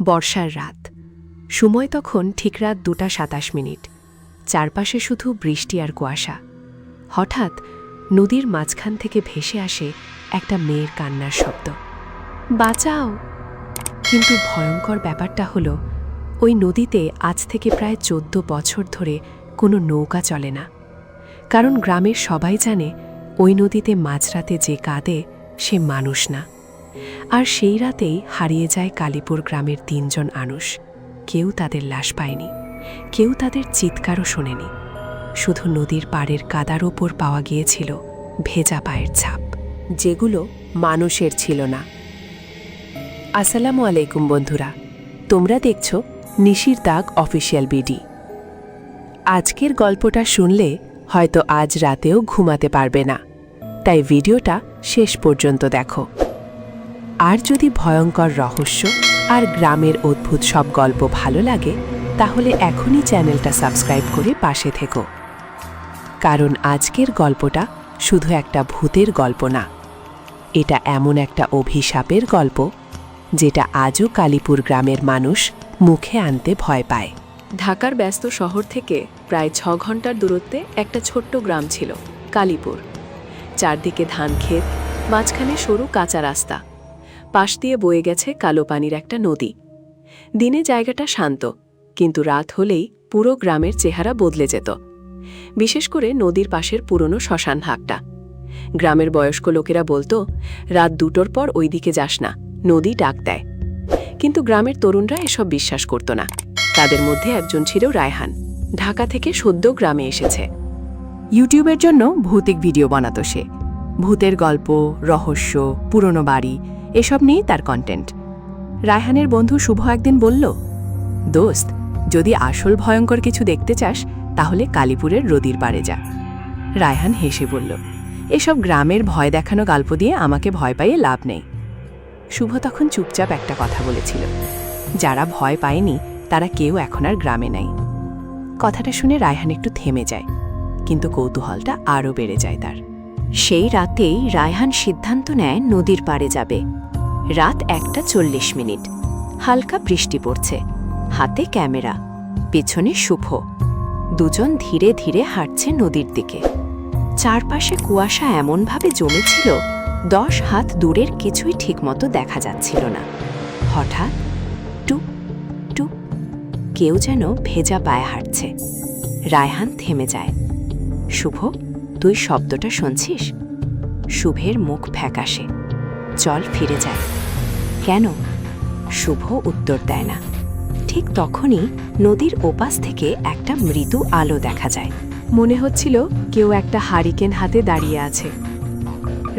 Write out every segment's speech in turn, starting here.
বর্ষার রাত। সময় তখন ঠিক রাত 2:27। চারপাশে শুধু বৃষ্টি আর কুয়াশা। হঠাৎ নদীর মাঝখান থেকে ভেসে আসে একটা মেয়ের কান্নার শব্দ, বাঁচাও। কিন্তু ভয়ঙ্কর ব্যাপারটা হলো, ওই নদীতে আজ থেকে প্রায় 14 বছর ধরে কোনো নৌকা চলে না। কারণ গ্রামের সবাই জানে ওই নদীতে মাঝরাতে যে কাঁদে সে মানুষ না। আর সেই রাতেই হারিয়ে যায় কালীপুর গ্রামের 3 জন মানুষ। কেউ তাদের লাশ পায়নি, কেউ তাদের চিৎকারও শোনেনি। শুধু নদীর পাড়ের কাদার ওপর পাওয়া গিয়েছিল ভেজা পায়ের ছাপ, যেগুলো মানুষের ছিল না। আসসালামু আলাইকুম বন্ধুরা, তোমরা দেখছো নিশির দাগ অফিসিয়াল বিডি। আজকের গল্পটা শুনলে হয়তো আজ রাতেও ঘুমাতে পারবে না, তাই ভিডিওটা শেষ পর্যন্ত দেখো। আর যদি ভয়ঙ্কর রহস্য আর গ্রামের অদ্ভুত সব গল্প ভালো লাগে, তাহলে এখনই চ্যানেলটা সাবস্ক্রাইব করে পাশে থেকো। কারণ আজকের গল্পটা শুধু একটা ভূতের গল্প না, এটা এমন একটা অভিশাপের গল্প যেটা আজও কালীপুর গ্রামের মানুষ মুখে আনতে ভয় পায়। ঢাকার ব্যস্ত শহর থেকে প্রায় 6 ঘন্টার দূরত্বে একটা ছোট্ট গ্রাম ছিল কালীপুর। চারদিকে ধান ক্ষেত, মাঝখানে সরু কাঁচা রাস্তা, পাশ দিয়ে বয়ে গেছে কালো পানির একটা নদী। দিনে জায়গাটা শান্ত, কিন্তু রাত হলেই পুরো গ্রামের চেহারা বদলে যেত। বিশেষ করে নদীর পাশের পুরনো শ্মশান ঘাটটা। গ্রামের বয়স্ক লোকেরা বলতো, রাত 2টোর পর ওই দিকে যাস না, নদী ডাক দেয়। কিন্তু গ্রামের তরুণরা এসব বিশ্বাস করত না। তাদের মধ্যে একজন ছিল রায়হান। ঢাকা থেকে সদ্য গ্রামে এসেছে। ইউটিউবের জন্য ভৌতিক ভিডিও বানাতো সে। ভূতের গল্প, রহস্য, পুরনো বাড়ি, এসব নিয়েই তার কন্টেন্ট। রায়হানের বন্ধু শুভ একদিন বলল, দোস্ত, যদি আসল ভয়ঙ্কর কিছু দেখতে চাস তাহলে কালীপুরের নদীর পাড়ে যা। রায়হান হেসে বলল, এসব গ্রামের ভয় দেখানো গল্প দিয়ে আমাকে ভয় পাইয়ে লাভ নেই। শুভ তখন চুপচাপ একটা কথা বলেছিল, যারা ভয় পায়নি তারা কেউ এখন আর গ্রামে নাই। কথাটা শুনে রায়হান একটু থেমে যায়, কিন্তু কৌতূহলটা আরও বেড়ে যায় তার। সেই রাতেই রায়হান সিদ্ধান্ত নেয় নদীর পাড়ে যাবে। রাত 1:40। হালকা বৃষ্টি পড়ছে, হাতে ক্যামেরা, পেছনে শুভ। দুজন ধীরে ধীরে হাঁটছে নদীর দিকে। চারপাশে কুয়াশা এমনভাবে জমেছিল 10 হাত দূরের কিছুই ঠিকমতো দেখা যাচ্ছিল না। হঠাৎ টুক টুক কেউ যেন ভেজা পায়ে হাঁটছে। রায়হান থেমে যায়। শুভ, তুই শব্দটা শুনছিস? শুভের মুখ ফ্যাকাশে। চল ফিরে যায়। কেন? শুভ উত্তর দেয় না। ঠিক তখনই নদীর ওপাশ থেকে একটা মৃদু আলো দেখা যায়। মনে হচ্ছিল কেউ একটা হারিকেন হাতে দাঁড়িয়ে আছে।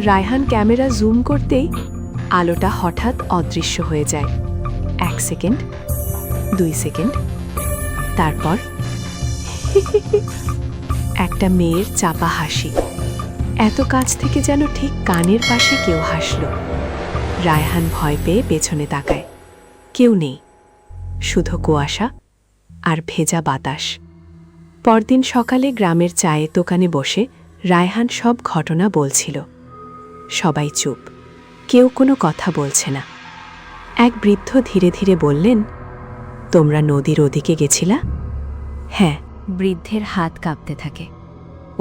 রায়হান ক্যামেরা জুম করতেই আলোটা হঠাৎ অদৃশ্য হয়ে যায়। 1 সেকেন্ড, 2 সেকেন্ড, তারপর একটা মেয়ের চাপা হাসি। এত কাছ থেকে যেন ঠিক কানের পাশে কেউ হাসল। রায়হান ভয় পেয়ে পেছনে তাকায়। কেউ নেই, শুধু কুয়াশা আর ভেজা বাতাস। পরদিন সকালে গ্রামের চায়ের দোকানে বসে রায়হান সব ঘটনা বলছিল। সবাই চুপ, কেউ কোনো কথা বলছে না। এক বৃদ্ধ ধীরে ধীরে বললেন, তোমরা নদীর ওদিকে গেছিলা? হ্যাঁ। বৃদ্ধের হাত কাঁপতে থাকে।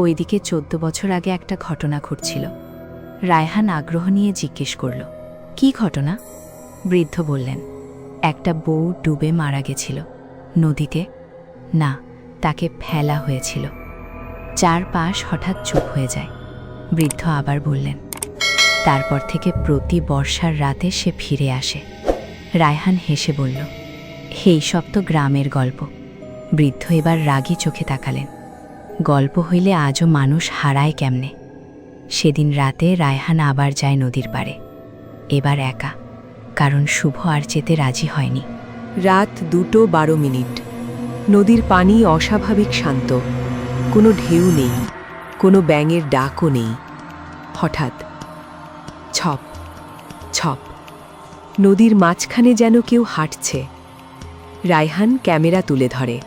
ওইদিকে 14 বছর আগে একটা ঘটনা ঘটছিল। রায়হান আগ্রহ নিয়ে জিজ্ঞেস করল, কি ঘটনা? বৃদ্ধ বললেন, একটা বউ ডুবে মারা গেছিল। নদীতে না, তাকে ফেলা হয়েছিল। চারপাশ হঠাৎ চুপ হয়ে যায়। বৃদ্ধ আবার বললেন, তারপর থেকে প্রতি বর্ষার রাতে সে ফিরে আসে। রায়হান হেসে বলল, এই সব তো গ্রামের গল্প। বৃদ্ধ এবার রাগী চোখে তাকালেন। গল্প হইলে আজও মানুষ হারায় কেমনে? সেদিন রাতে রায়হান আবার যায় নদীর পাড়ে, এবার একা, কারণ শুভ আর যেতে রাজি হয়নি। রাত 2:12। নদীর পানি অস্বাভাবিক শান্ত, কোনো ঢেউ নেই, কোনো ব্যাঙের ডাকও নেই। হঠাৎ ছপ ছপ, নদীর মাঝখানে যেন কেউ হাঁটছে। রায়হান ক্যামেরা তুলে ধরে।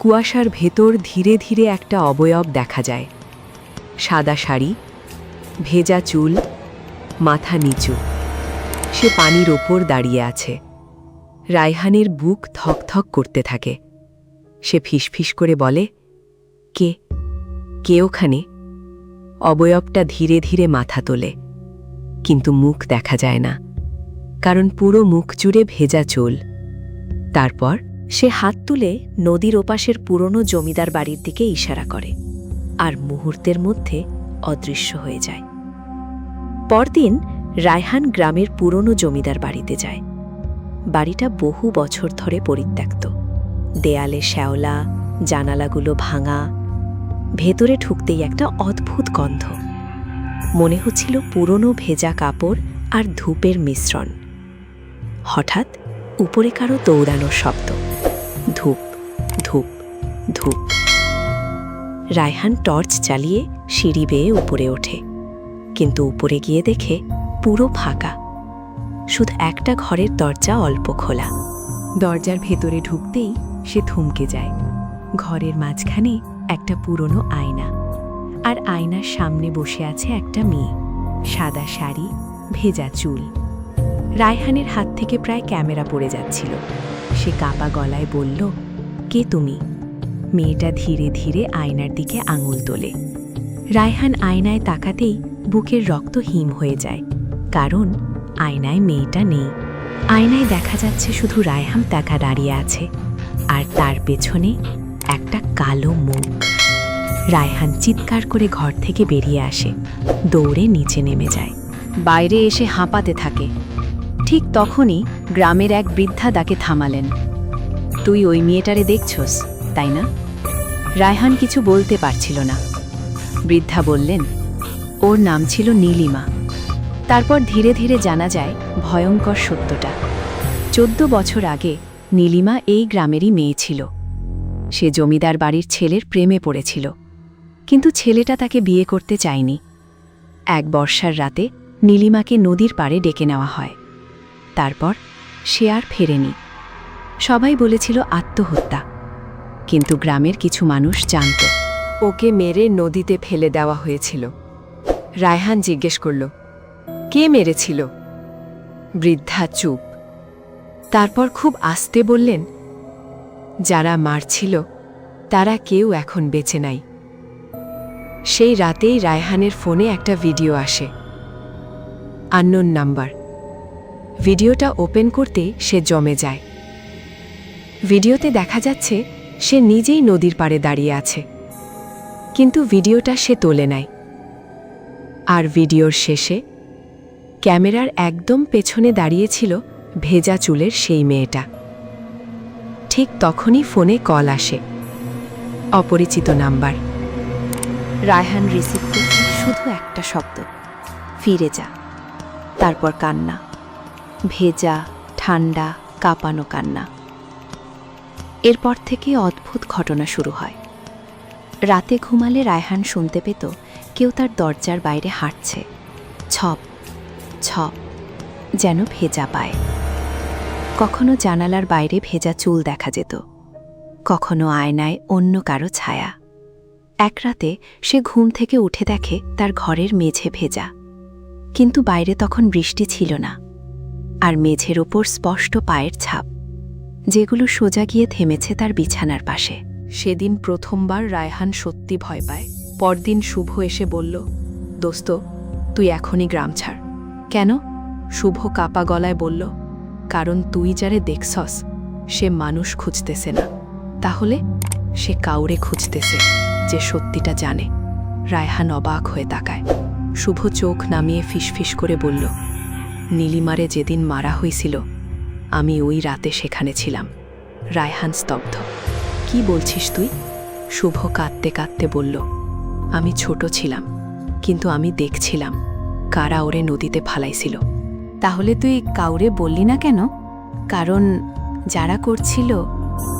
কুয়াশার ভেতর ধীরে ধীরে একটা অবয়ব দেখা যায়। সাদা শাড়ি, ভেজা চুল, মাথা নিচু। সে পানির ওপর দাঁড়িয়ে আছে। রায়হানের বুক ধকধক করতে থাকে। সে ফিসফিস করে বলে, কে কে ওখানে? অবয়বটা ধীরে ধীরে মাথা তোলে, কিন্তু মুখ দেখা যায় না, কারণ পুরো মুখ জুড়ে ভেজা চুল। তারপর সে হাত তুলে নদীর ওপাশের পুরনো জমিদার বাড়ির দিকে ইশারা করে, আর মুহূর্তের মধ্যে অদৃশ্য হয়ে যায়। পরদিন রায়হান গ্রামের পুরনো জমিদার বাড়িতে যায়। বাড়িটা বহু বছর ধরে পরিত্যক্ত, দেয়ালে শ্যাওলা, জানালাগুলো ভাঙা। ভেতরে ঢুকতেই একটা অদ্ভুত গন্ধ, মনে হচ্ছিল পুরনো ভেজা কাপড় আর ধূপের মিশ্রণ। হঠাৎ উপরে কারো দৌড়ানোর শব্দ, ধূপ ধূপ ধূপ। রায়হান টর্চ চালিয়ে সিঁড়ি বেয়ে উপরে ওঠে, কিন্তু উপরে গিয়ে দেখে পুরো ফাঁকা, শুধু একটা ঘরের দরজা অল্প খোলা। দরজার ভেতরে ঢুকতেই সে থমকে যায়। ঘরের মাঝখানে একটা পুরনো আয়না, আর আয়নার সামনে বসে আছে একটা মেয়ে, সাদা শাড়ি, ভেজা চুল। রায়হানের হাত থেকে প্রায় ক্যামেরা পড়ে যাচ্ছিল। সে কাঁপা গলায় বলল, কে তুমি? মেয়েটা ধীরে ধীরে আয়নার দিকে আঙুল তোলে। রায়হান আয়নায় তাকাতেই বুকের রক্ত হিম হয়ে যায়, কারণ আয়নায় মেয়েটা নেই। আয়নায় দেখা যাচ্ছে শুধু রায়হান তাকা দাঁড়িয়ে আছে, আর তার পেছনে একটা কালো মুখ। রায়হান চিৎকার করে ঘর থেকে বেরিয়ে আসে, দৌড়ে নিচে নেমে যায়। বাইরে এসে হাঁপাতে থাকে। ঠিক তখনই গ্রামের এক বৃদ্ধা তাকে থামালেন। তুই ওই মেয়েটারে দেখছস, তাই না? রায়হান কিছু বলতে পারছিল না। বৃদ্ধা বললেন, ওর নাম ছিল নীলিমা। তারপর ধীরে ধীরে জানা যায় ভয়ঙ্কর সত্যটা। 14 বছর আগে নীলিমা এই গ্রামেরই মেয়ে ছিল। সে জমিদার বাড়ির ছেলের প্রেমে পড়েছিল, কিন্তু ছেলেটা তাকে বিয়ে করতে চায়নি। এক বর্ষার রাতে নীলিমাকে নদীর পাড়ে ডেকে নেওয়া হয়। তারপর সে আর ফেরেনি। সবাই বলেছিল আত্মহত্যা, কিন্তু গ্রামের কিছু মানুষ জানত ওকে মেরে নদীতে ফেলে দেওয়া হয়েছিল। রায়হান জিজ্ঞেস করল, কে মেরেছিল? বৃদ্ধা চুপ। তারপর খুব আস্তে বললেন, যারা মারছিল তারা কেউ এখন বেঁচে নাই। সেই রাতেই রায়হানের ফোনে একটা ভিডিও আসে, আননোন নাম্বার। ভিডিওটা ওপেন করতে সে জমে যায়। ভিডিওতে দেখা যাচ্ছে সে নিজেই নদীর পাড়ে দাঁড়িয়ে আছে, কিন্তু ভিডিওটা সে তোলে নাই। আর ভিডিওর শেষে ক্যামেরার একদম পেছনে দাঁড়িয়েছিল ভেজা চুলের সেই মেয়েটা। ঠিক তখনই ফোনে কল আসে, অপরিচিত নাম্বার। রায়হান রিসিভ করতে শুধু একটা শব্দ, ফিরে যা। তারপর কান্না, ভেজা, ঠান্ডা, কাঁপানো কান্না। এরপর থেকে অদ্ভুত ঘটনা শুরু হয়। রাতে ঘুমালে রায়হান শুনতে পেত কেউ তার দরজার বাইরে হাঁটছে, ছপ ছপ, যেন ভেজা পায়। কখনো জানালার বাইরে ভেজা চুল দেখা যেত, কখনো আয়নায় অন্য কারো ছায়া। এক রাতে সে ঘুম থেকে উঠে দেখে তার ঘরের মেঝে ভেজা, কিন্তু বাইরে তখন বৃষ্টি ছিল না, আর মেঝের ওপর স্পষ্ট পায়ের ছাপ, যেগুলো সোজা গিয়ে থেমেছে তার বিছানার পাশে। সেদিন প্রথমবার রায়হান সত্যি ভয় পায়। পরদিন শুভ এসে বলল, দোস্ত, তুই এখনই গ্রাম ছাড়। কেন? শুভ কাপা গলায় বলল, কারণ তুই যারে দেখছস সে মানুষ খুঁজতেছে না। তাহলে? সে কাউরে খুঁজতেছে যে সত্যিটা জানে। রায়হান অবাক হয়ে তাকায়। শুভ চোখ নামিয়ে ফিসফিস করে বলল, নীলিমারে যেদিন মারা হয়েছিল আমি ওই রাতে সেখানে ছিলাম। রায়হান স্তব্ধ। কি বলছিস তুই? শুভ কাঁদতে কাঁদতে বলল, আমি ছোট ছিলাম, কিন্তু আমি দেখছিলাম কারা ওরে নদীতে ফালাইছিল। তাহলে তুই কাউরে বললি না কেন? কারণ যারা করছিল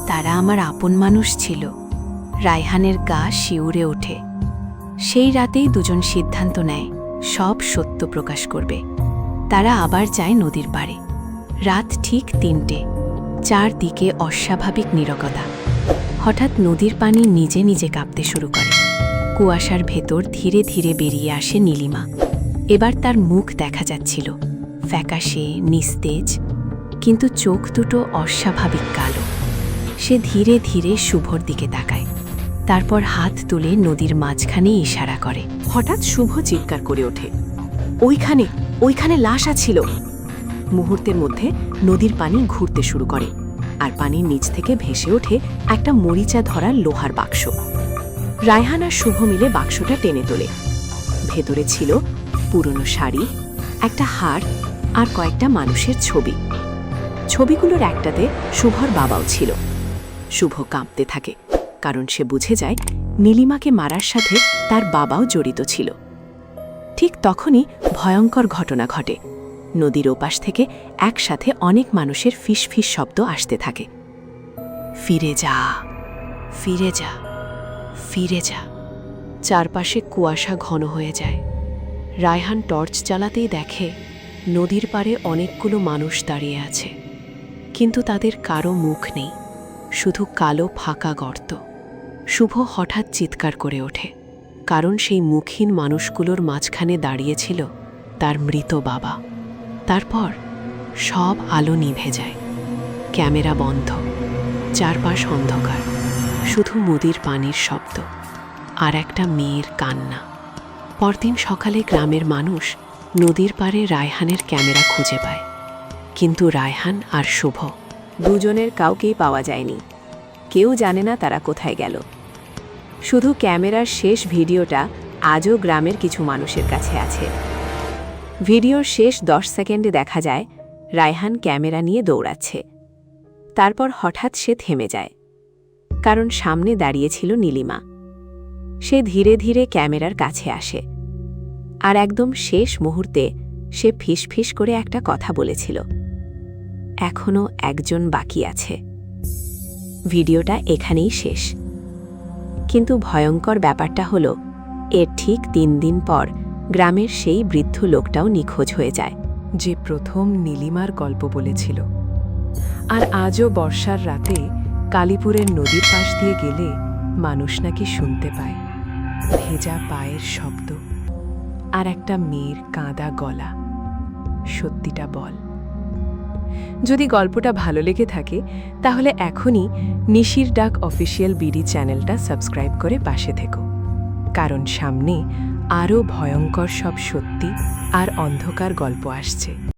তারা আমার আপন মানুষ ছিল। রায়হানের গা শিউরে ওঠে। সেই রাতেই দুজন সিদ্ধান্ত নেয় সব সত্য প্রকাশ করবে। তারা আবার যায় নদীর পাড়ে। রাত ঠিক 3টে। চারদিকে অস্বাভাবিক নীরবতা। হঠাৎ নদীর পানি নিজে নিজে কাঁপতে শুরু করে। কুয়াশার ভেতর ধীরে ধীরে বেরিয়ে আসে নীলিমা। এবার তার মুখ দেখা যাচ্ছিল, ফ্যাকাশে, নিস্তেজ, কিন্তু চোখ দুটো অস্বাভাবিক কালো। সে ধীরে ধীরে শুভর দিকে তাকায়, তারপর হাত তুলে নদীর মাঝখানে ইশারা করে। হঠাৎ শুভ চিৎকার করে ওঠে, ওইখানে ওইখানে লাশ আছিল। মুহূর্তের মধ্যে নদীর পানি ঘুরতে শুরু করে, আর পানির নিচ থেকে ভেসে ওঠে একটা মরিচা ধরা লোহার বাক্স। রায়হান আর শুভ মিলে বাক্সটা টেনে তোলে। ভেতরে ছিল পুরনো শাড়ি, একটা হার আর কয়েকটা মানুষের ছবি। ছবিগুলোর একটাতে শুভর বাবাও ছিল। শুভ কাঁপতে থাকে, কারণ সে বুঝে যায় নীলিমাকে মারার সাথে তার বাবাও জড়িত ছিল। ঠিক তখনই ভয়ঙ্কর ঘটনা ঘটে। নদীর ওপাশ থেকে একসাথে অনেক মানুষের ফিসফিস শব্দ আসতে থাকে। ফিরে যা, ফিরে যা, ফিরে যা। চারপাশে কুয়াশা ঘন হয়ে যায়। রায়হান টর্চ জ্বালাতেই দেখে নদীর পাড়ে অনেকগুলো মানুষ দাঁড়িয়ে আছে, কিন্তু তাদের কারো মুখ নেই, শুধু কালো ফাঁকা গর্ত। শুভ হঠাৎ চিৎকার করে ওঠে, কারণ সেই মুখহীন মানুষগুলোর মাঝখানে দাঁড়িয়েছিল তার মৃত বাবা। তারপর সব আলো নিভে যায়, ক্যামেরা বন্ধ, চারপাশ অন্ধকার, শুধু নদীর পানির শব্দ আর একটা মেয়ের কান্না। পরদিন সকালে গ্রামের মানুষ নদীর পাড়ে রায়হানের ক্যামেরা খুঁজে পায়, কিন্তু রায়হান আর শুভ দুজনের কাউকেই পাওয়া যায়নি। কেউ জানে না তারা কোথায় গেল। শুধু ক্যামেরার শেষ ভিডিওটা আজও গ্রামের কিছু মানুষের কাছে আছে। ভিডিওর শেষ 10 সেকেন্ডে দেখা যায় রায়হান ক্যামেরা নিয়ে দৌড়াচ্ছে। তারপর হঠাৎ সে থেমে যায়, কারণ সামনে দাঁড়িয়েছিল নীলিমা। সে ধীরে ধীরে ক্যামেরার কাছে আসে, আর একদম শেষ মুহূর্তে সে ফিসফিস করে একটা কথা বলেছিল, এখনো একজন বাকি আছে। ভিডিওটা এখানেই শেষ। কিন্তু ভয়ঙ্কর ব্যাপারটা হলো, এর ঠিক 3 দিন পর গ্রামের সেই বৃদ্ধ লোকটাও নিখোঁজ হয়ে যায়, যে প্রথম নীলিমার গল্প বলেছিল। আর আজও বর্ষার রাতে কালীপুরের নদীর পাশ দিয়ে গেলে মানুষ নাকি শুনতে পায় ভেজা পায়ের শব্দ আর একটা মেয়ের কাঁদা গলা। সত্যিটা বল। যদি গল্পটা ভালো লেগে থাকে তাহলে এখনই নিশির ডাক অফিসিয়াল বিডি চ্যানেলটা সাবস্ক্রাইব করে পাশে থেকো, কারণ সামনে আরও ভয়ঙ্কর সব সত্যি আর অন্ধকার গল্প আসছে।